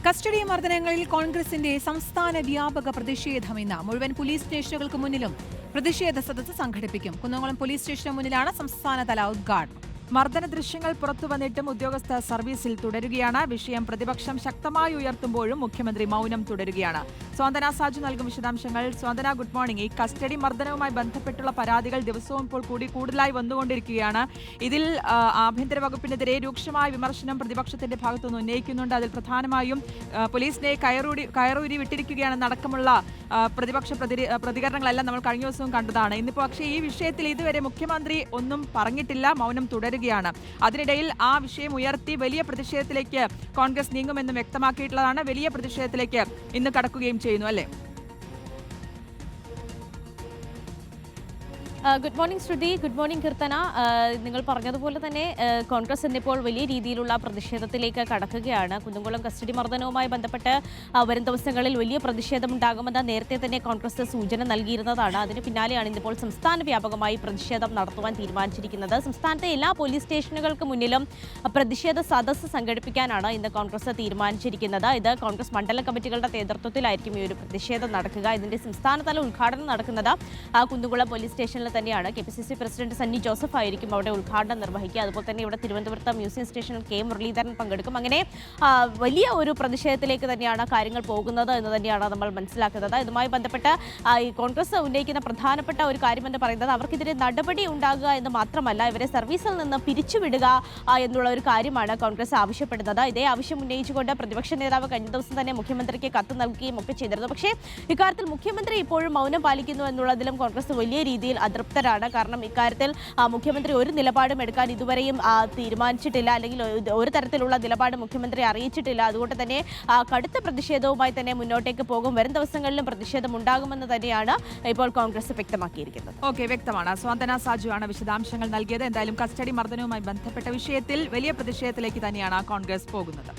Custody മർദ്ദനങ്ങളിൽ കോൺഗ്രസിന്റെ സംസ്ഥാന വ്യാപക പ്രതിഷേധം ഇന്ന്. മുഴുവൻ പോലീസ് സ്റ്റേഷനുകൾക്ക് മുന്നിലും പ്രതിഷേധ സദസ്സ് സംഘടിപ്പിക്കും. കുന്നംകുളം പോലീസ് സ്റ്റേഷന് മുന്നിലാണ് സംസ്ഥാനതല ഉദ്ഘാടനം. മർദ്ദന ദൃശ്യങ്ങൾ പുറത്തുവന്നിട്ടും ഉദ്യോഗസ്ഥർ സർവീസിൽ തുടരുകയാണ്. വിഷയം പ്രതിപക്ഷം ശക്തമായി ഉയർത്തുമ്പോഴും മുഖ്യമന്ത്രി മൗനം തുടരുകയാണ്. സ്വാന്തന സാജു നൽകും വിശദാംശങ്ങൾ. സ്വാന്തന, ഗുഡ് മോർണിംഗ്. ഈ കസ്റ്റഡി മർദ്ദനവുമായി ബന്ധപ്പെട്ടുള്ള പരാതികൾ ദിവസവും ഇപ്പോൾ കൂടുതലായി വന്നുകൊണ്ടിരിക്കുകയാണ്. ഇതിൽ ആഭ്യന്തര വകുപ്പിനെതിരെ രൂക്ഷമായ വിമർശനം പ്രതിപക്ഷത്തിന്റെ ഭാഗത്തുനിന്ന് ഉന്നയിക്കുന്നുണ്ട്. അതിൽ പ്രധാനമായും പോലീസിനെ കയറൂരി വിട്ടിരിക്കുകയാണെന്നടക്കമുള്ള പ്രതിപക്ഷ പ്രതികരണങ്ങളെല്ലാം നമ്മൾ കഴിഞ്ഞ ദിവസവും കണ്ടതാണ്. ഇന്നിപ്പോൾ പക്ഷേ ഈ വിഷയത്തിൽ ഇതുവരെ മുഖ്യമന്ത്രി ഒന്നും പറഞ്ഞിട്ടില്ല, മൗനം തുടരുകയാണ്. അതിനിടയിൽ ആ വിഷയം ഉയർത്തി വലിയ പ്രതിഷേധത്തിലേക്ക് കോൺഗ്രസ് നീങ്ങുമെന്നും വ്യക്തമാക്കിയിട്ടുള്ളതാണ്. വലിയ പ്രതിഷേധത്തിലേക്ക് ഇന്ന് കടക്കുകയും ചെയ്യുന്നു, അല്ലേ? ഗുഡ് മോർണിംഗ് ശ്രുതി, ഗുഡ് മോർണിംഗ് കീർത്തന. നിങ്ങൾ പറഞ്ഞതുപോലെ തന്നെ കോൺഗ്രസ് ഇന്നിപ്പോൾ വലിയ രീതിയിലുള്ള പ്രതിഷേധത്തിലേക്ക് കടക്കുകയാണ്. കുന്നംകുളം കസ്റ്റഡി മർദ്ദനവുമായി ബന്ധപ്പെട്ട് വരും ദിവസങ്ങളിൽ വലിയ പ്രതിഷേധമുണ്ടാകുമെന്ന് നേരത്തെ തന്നെ കോൺഗ്രസ് സൂചന നൽകിയിരുന്നതാണ്. അതിന് പിന്നാലെയാണ് ഇന്നിപ്പോൾ സംസ്ഥാന വ്യാപകമായി പ്രതിഷേധം നടത്തുവാൻ തീരുമാനിച്ചിരിക്കുന്നത്. സംസ്ഥാനത്തെ എല്ലാ പോലീസ് സ്റ്റേഷനുകൾക്ക് മുന്നിലും പ്രതിഷേധ സദസ്സ് സംഘടിപ്പിക്കാനാണ് ഇന്ന് കോൺഗ്രസ് തീരുമാനിച്ചിരിക്കുന്നത്. ഇത് കോൺഗ്രസ് മണ്ഡല കമ്മിറ്റികളുടെ നേതൃത്വത്തിലായിരിക്കും ഈ ഒരു പ്രതിഷേധം നടക്കുക. ഇതിന്റെ സംസ്ഥാനതല ഉദ്ഘാടനം നടക്കുന്നത് കുന്നംകുളം പോലീസ് സ്റ്റേഷനിൽ തന്നെയാണ്. KPCC പ്രസിഡന്റ് സണ്ണി ജോസഫ് ആയിരിക്കും അവിടെ ഉദ്ഘാടനം നിർവഹിക്കുക. അതുപോലെ തന്നെ ഇവിടെ തിരുവനന്തപുരത്ത് മ്യൂസിയം സ്റ്റേഷനിൽ K മുരളീധരൻ പങ്കെടുക്കും. അങ്ങനെ വലിയ ഒരു പ്രതിഷേധത്തിലേക്ക് തന്നെയാണ് കാര്യങ്ങൾ പോകുന്നത് എന്ന് തന്നെയാണ് നമ്മൾ മനസ്സിലാക്കുന്നത്. ഇതുമായി ബന്ധപ്പെട്ട് ഈ കോൺഗ്രസ് ഉന്നയിക്കുന്ന പ്രധാനപ്പെട്ട ഒരു കാര്യമെന്ന് പറയുന്നത് അവർക്കെതിരെ നടപടി ഉണ്ടാകുക എന്ന് മാത്രമല്ല, ഇവരെ സർവീസിൽ നിന്ന് പിരിച്ചുവിടുക എന്നുള്ള ഒരു കാര്യമാണ് കോൺഗ്രസ് ആവശ്യപ്പെടുന്നത്. ഇതേ ആവശ്യം ഉന്നയിച്ചുകൊണ്ട് പ്രതിപക്ഷ നേതാവ് കഴിഞ്ഞ ദിവസം തന്നെ മുഖ്യമന്ത്രിക്ക് കത്ത് നൽകുകയും ഒക്കെ ചെയ്തിരുന്നു. പക്ഷേ ഇക്കാര്യത്തിൽ മുഖ്യമന്ത്രി ഇപ്പോഴും മൗനം പാലിക്കുന്നു എന്നുള്ളതിലും കോൺഗ്രസ് വലിയ രീതിയിൽ അതൃപ്തരാണ്. കാരണം ഇക്കാര്യത്തിൽ മുഖ്യമന്ത്രി ഒരു നിലപാടും എടുക്കാൻ ഇതുവരെയും തീരുമാനിച്ചിട്ടില്ല, അല്ലെങ്കിൽ ഒരു തരത്തിലുള്ള നിലപാട് മുഖ്യമന്ത്രി അറിയിച്ചിട്ടില്ല. അതുകൊണ്ട് തന്നെ കടുത്ത പ്രതിഷേധവുമായി തന്നെ മുന്നോട്ടേക്ക് പോകും. വരും ദിവസങ്ങളിലും പ്രതിഷേധം ഉണ്ടാകുമെന്ന് തന്നെയാണ് ഇപ്പോൾ കോൺഗ്രസ് വ്യക്തമാക്കിയിരിക്കുന്നത്. ഓക്കെ, വ്യക്തമാണ്. സ്വാന്തന സാജു ആണ് വിശദാംശങ്ങൾ നൽകിയത്. എന്തായാലും കസ്റ്റഡി മർദ്ദനവുമായി ബന്ധപ്പെട്ട വിഷയത്തിൽ വലിയ പ്രതിഷേധത്തിലേക്ക് തന്നെയാണ് കോൺഗ്രസ് പോകുന്നത്.